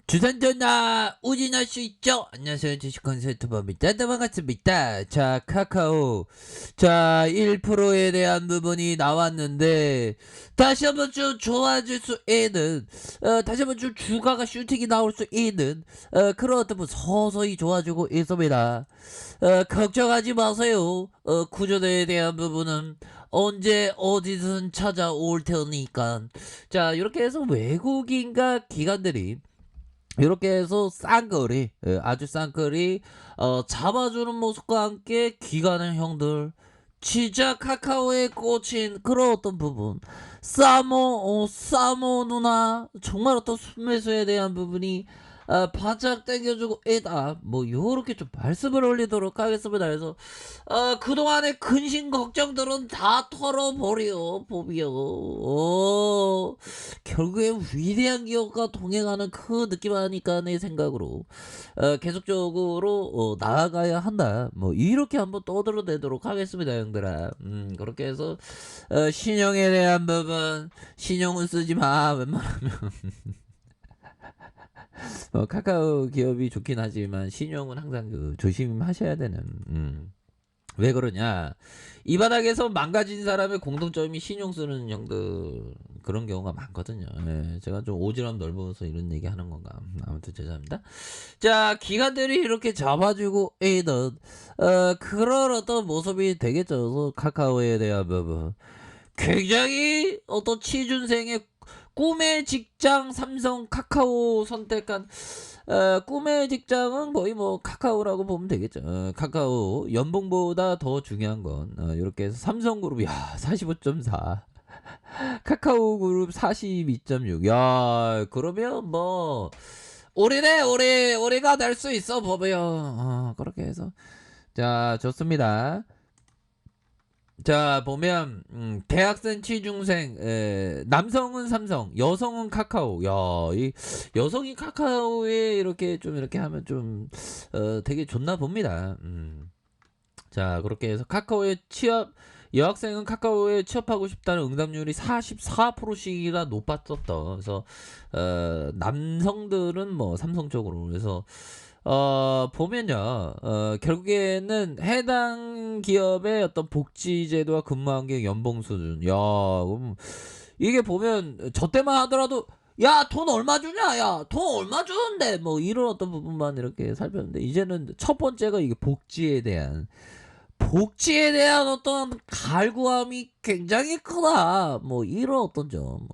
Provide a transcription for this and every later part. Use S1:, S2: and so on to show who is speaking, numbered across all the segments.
S1: 주산전화 우진할 수 있죠? 안녕하세요. 주식 컨설트입니다. 반갑습니다. 자, 카카오. 자, 1%에 대한 부분이 나왔는데, 다시 한번 좀 좋아질 수 있는, 다시 한번 좀 주가가 슈팅이 나올 수 있는, 그런 어떤 뭐 서서히 좋아지고 있습니다. 걱정하지 마세요. 구조대에 대한 부분은 언제 어디든 찾아올 테니까. 자, 이렇게 해서 외국인과 기관들이 이렇게 해서 쌍거리, 아주 쌍거리 잡아주는 모습과 함께 기관의 형들 진짜 카카오에 꽂힌 그런 어떤 부분, 사모 누나 정말 어떤 순매수에 대한 부분이 바짝 당겨주고 있다, 뭐 요렇게 좀 말씀을 올리도록 하겠습니다. 그래서 그동안의 근심 걱정들은 다 털어버려 보비요. 결국엔 위대한 기업과 동행하는 그 느낌 하니까 내 생각으로 계속적으로 나아가야 한다, 뭐 이렇게 한번 떠들어내도록 하겠습니다, 형들아. 그렇게 해서 신용에 대한 부분, 신용은 쓰지 마 웬만하면. 카카오 기업이 좋긴 하지만 신용은 항상 조심하셔야 되는. 왜 그러냐, 이 바닥에서 망가진 사람의 공통점이 신용 쓰는 형들, 그런 경우가 많거든요. 예, 제가 좀 오지랖 넓어서 이런 얘기 하는 건가. 아무튼 죄송합니다. 자, 기관들이 이렇게 잡아주고 있는 그런 어떤 모습이 되겠죠. 그래서 카카오에 대한 부분 굉장히 어떤 취준생의 꿈의 직장 삼성 카카오 선택한 꿈의 직장은 거의 뭐 카카오라고 보면 되겠죠. 카카오 연봉보다 더 중요한 건 이렇게 해서 삼성그룹 야 45.4, 카카오그룹 42.6. 야, 그러면 뭐 올해네 올해가 될 수 있어 보면. 그렇게 해서 자, 좋습니다. 자, 보면 대학생 취중생, 남성은 삼성, 여성은 카카오. 야, 이 여성이 카카오에 이렇게 하면 좀 되게 좋나 봅니다. 자, 그렇게 해서 카카오에 취업, 여학생은 카카오에 취업하고 싶다는 응답률이 44%씩이나 높았었다. 그래서 남성들은 뭐 삼성 쪽으로. 그래서 보면요, 결국에는 해당 기업의 어떤 복지 제도와 근무 환경, 연봉 수준. 야, 그럼 이게 보면 저 때만 하더라도 야, 돈 얼마 주냐? 야, 돈 얼마 주는데? 뭐 이런 어떤 부분만 이렇게 살폈는데, 이제는 첫 번째가 이게 복지에 대한 어떤 갈구함이 굉장히 크다, 뭐 이런 어떤 점.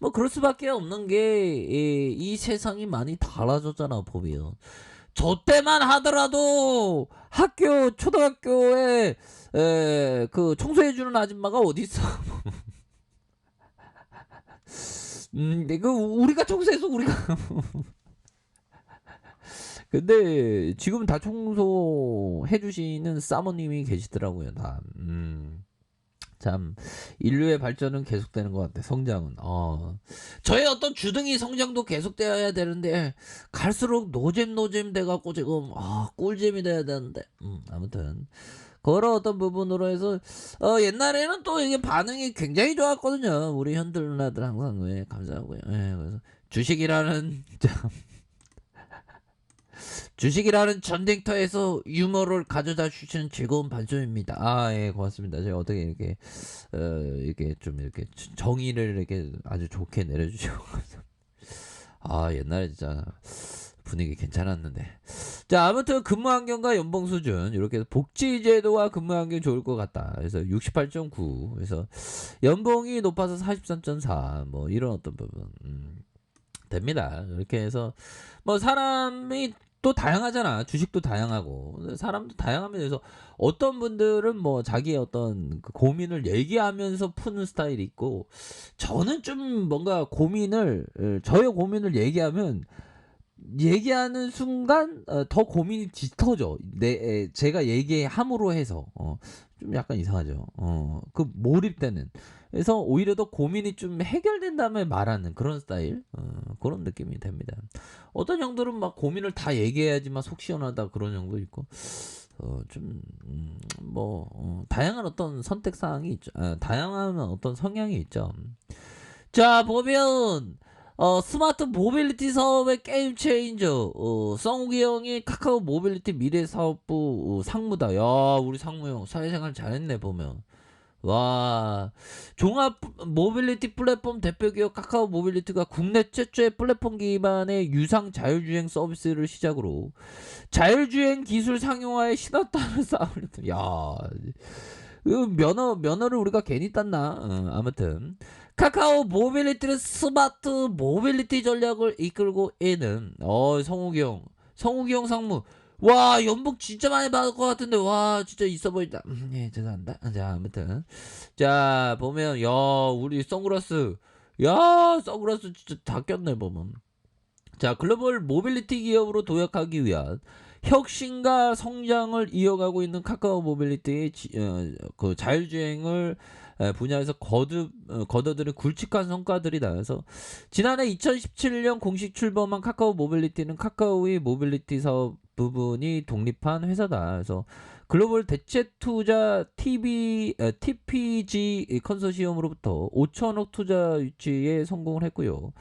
S1: 뭐 그럴 수밖에 없는 게 이 세상이 많이 달라졌잖아 보면. 저 때만 하더라도 학교 초등학교에 그 청소해주는 아줌마가 어디 있어? 그 우리가 청소해서 우리가 근데 지금 다 청소해 주시는 사모님이 계시더라고요, 다. 참 인류의 발전은 계속되는 것 같아. 성장은. 저의 어떤 주둥이 성장도 계속되어야 되는데 갈수록 노잼 돼갖고 지금 꿀잼이 돼야 되는데. 아무튼 그런 어떤 부분으로 해서 옛날에는 또 이게 반응이 굉장히 좋았거든요. 우리 현들 누나들 항상 감사하고요. 그래서 주식이라는 주식이라는 전쟁터에서 유머를 가져다 주시는 즐거운 방송입니다. 예, 고맙습니다. 제가 어떻게 이렇게 좀 이렇게 정의를 이렇게 아주 좋게 내려주시고. 옛날에 진짜 분위기 괜찮았는데. 자, 아무튼 근무 환경과 연봉 수준, 이렇게 해서 복지 제도와 근무 환경 좋을 것 같다. 그래서 68.9. 그래서 연봉이 높아서 43.4. 뭐 이런 어떤 부분. 됩니다. 이렇게 해서 뭐 사람이 또 다양하잖아. 주식도 다양하고 사람도 다양하면서 어떤 분들은 뭐 자기의 어떤 그 고민을 얘기하면서 푸는 스타일이 있고, 저는 좀 뭔가 저의 고민을 얘기하는 순간 더 고민이 짙어져. 제가 얘기함으로 해서 좀 약간 이상하죠. 그 몰입되는. 그래서 오히려 더 고민이 좀 해결된 다음에 말하는 그런 스타일, 그런 느낌이 됩니다. 어떤 형들은 막 고민을 다 얘기해야지만 속 시원하다, 그런 형도 있고. 다양한 어떤 선택 사항이 있죠. 다양한 어떤 성향이 있죠. 자, 보면 스마트 모빌리티 사업의 게임 체인저 성욱이 형이 카카오 모빌리티 미래 사업부 상무다. 야, 우리 상무 형 사회생활 잘했네 보면. 와, 종합 모빌리티 플랫폼 대표기업 카카오 모빌리티가 국내 최초의 플랫폼 기반의 유상 자율주행 서비스를 시작으로 자율주행 기술 상용화에 신었다는 싸움을 했다. 야, 그 면허를 우리가 괜히 땄나? 아무튼 카카오 모빌리티는 스마트 모빌리티 전략을 이끌고 있는 성욱이 형 상무. 와, 연봉 진짜 많이 받을 것 같은데 와 진짜 있어 보인다. 예, 죄송합니다. 자, 아무튼 자 보면 야 우리 선글라스 진짜 다 꼈네 보면. 자, 글로벌 모빌리티 기업으로 도약하기 위한 혁신과 성장을 이어가고 있는 카카오 모빌리티의 그 자율주행을 분야에서 거둬들인 굵직한 성과들이다. 그래서 지난해 2017년 공식 출범한 카카오 모빌리티는 카카오의 모빌리티 사업 부분이 독립한 회사다. 그래서 글로벌 대체 투자 TPG 컨소시엄으로부터 5천억 투자 유치에 성공을 했고요.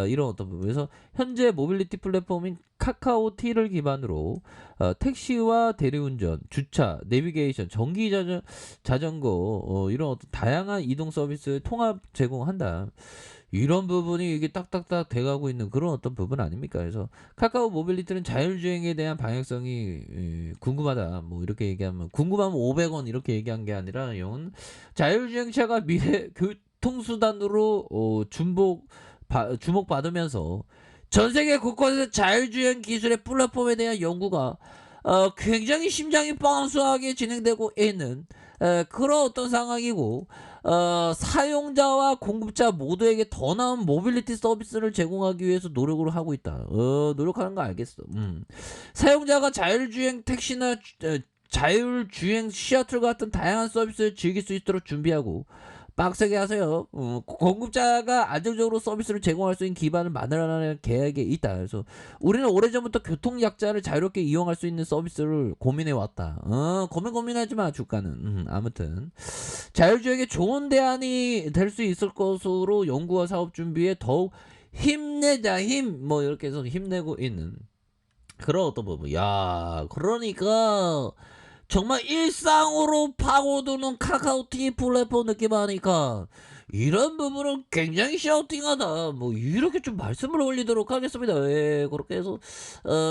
S1: 이런 어떤 부분에서 현재 모빌리티 플랫폼인 카카오티를 기반으로 택시와 대리운전, 주차, 내비게이션, 자전거 이런 어떤 다양한 이동 서비스를 통합 제공한다. 이런 부분이 이게 딱딱딱 돼가고 있는 그런 어떤 부분 아닙니까? 그래서 카카오 모빌리티는 자율주행에 대한 방향성이 궁금하다. 뭐 이렇게 얘기하면 궁금하면 500원 이렇게 얘기한 게 아니라 이건 자율주행차가 미래 교통수단으로 주목받으면서 전 세계 곳곳에서 자율주행 기술의 플랫폼에 대한 연구가 굉장히 심장이 뻥수하게 진행되고 있는 그런 어떤 상황이고 사용자와 공급자 모두에게 더 나은 모빌리티 서비스를 제공하기 위해서 노력을 하고 있다. 노력하는 거 알겠어. 사용자가 자율주행 택시나 자율주행 시어틀 같은 다양한 서비스를 즐길 수 있도록 준비하고 빡세게 하세요. 공급자가 안정적으로 서비스를 제공할 수 있는 기반을 마련하는 계획에 있다. 그래서 우리는 오래전부터 교통약자를 자유롭게 이용할 수 있는 서비스를 고민해 왔다. 고민하지 마 주가는. 아무튼 자율주행에 좋은 대안이 될 수 있을 것으로 연구와 사업 준비에 더욱 힘내자 뭐 이렇게 해서 힘내고 있는 그런 어떤 부분. 야, 그러니까 정말 일상으로 파고드는 카카오티 플랫폼 느낌 하니까 이런 부분은 굉장히 샤우팅하다. 뭐 이렇게 좀 말씀을 올리도록 하겠습니다. 예, 그렇게 해서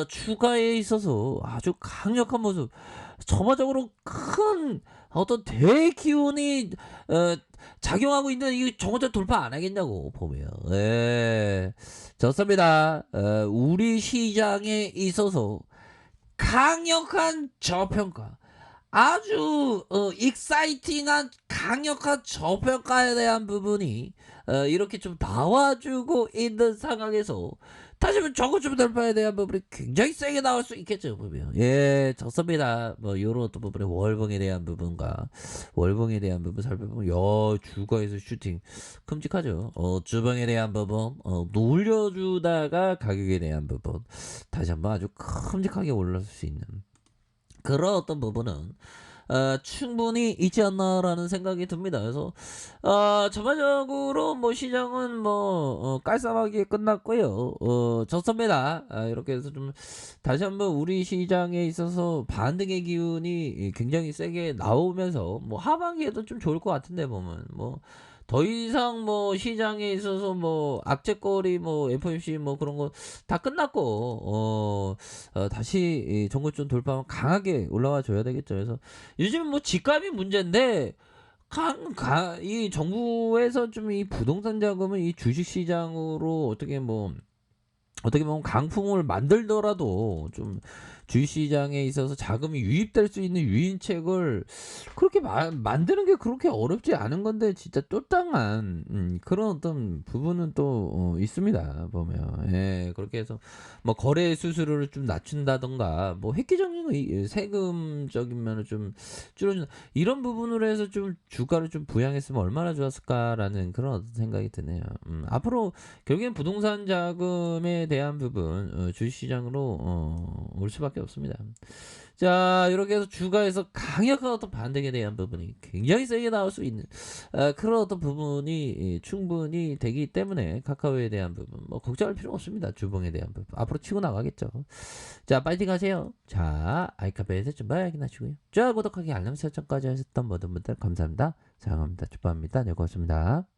S1: 추가에 있어서 아주 강력한 모습, 점화적으로 큰 어떤 대기운이 작용하고 있는 이 정원자 돌파 안 하겠냐고 보면. 예, 좋습니다. 우리 시장에 있어서 강력한 저평가, 아주 익사이팅한 강력한 저평가에 대한 부분이 이렇게 좀 나와주고 있는 상황에서 다시 한번 저고점 돌파에 대한 부분이 굉장히 세게 나올 수 있겠죠 보면. 예, 좋습니다. 뭐 요런 어떤 부분에 월봉에 대한 부분과 월봉에 대한 부분 살펴보면 주가에서 슈팅 끔찍하죠. 주봉에 대한 부분 놀려주다가 가격에 대한 부분 다시 한번 아주 끔찍하게 올라설 수 있는 그런 어떤 부분은 충분히 있지 않나라는 생각이 듭니다. 그래서 전반적으로 뭐 시장은 뭐 깔쌈하게 끝났고요. 좋습니다. 이렇게 해서 좀 다시 한번 우리 시장에 있어서 반등의 기운이 굉장히 세게 나오면서 뭐 하반기에도 좀 좋을 것 같은데 보면 뭐 더 이상 뭐 시장에 있어서 뭐 악재거리 뭐 FOMC 뭐 그런 거 다 끝났고 다시 이 정고점 돌파하면 강하게 올라와 줘야 되겠죠. 그래서 요즘 뭐 집값이 문제인데 이 정부에서 좀 이 부동산 자금을 이 주식 시장으로 어떻게 보면 강풍을 만들더라도 좀 주식시장에 있어서 자금이 유입될 수 있는 유인책을 그렇게 만드는 게 그렇게 어렵지 않은 건데 진짜 똘땅한 그런 어떤 부분은 또 있습니다 보면. 예, 그렇게 해서 뭐 거래 수수료를 좀 낮춘다던가 뭐 획기적인 세금적인 면을 좀 줄여준 이런 부분으로 해서 좀 주가를 좀 부양했으면 얼마나 좋았을까라는 그런 어떤 생각이 드네요. 앞으로 결국엔 부동산 자금에 대한 부분 주식시장으로 올 수밖에 없습니다. 자, 이렇게 해서 주가에서 강력한 어떤 반등에 대한 부분이 굉장히 세게 나올 수 있는 그런 어떤 부분이 충분히 되기 때문에 카카오에 대한 부분 뭐 걱정할 필요 없습니다. 주봉에 대한 부분 앞으로 치고 나가겠죠. 자, 파이팅 하세요. 자, 아이카페에서 좀 확인하시고요. 자, 구독하기 알람 설정까지 하셨던 모든 분들 감사합니다. 사랑합니다. 축복합니다. 네, 고맙습니다.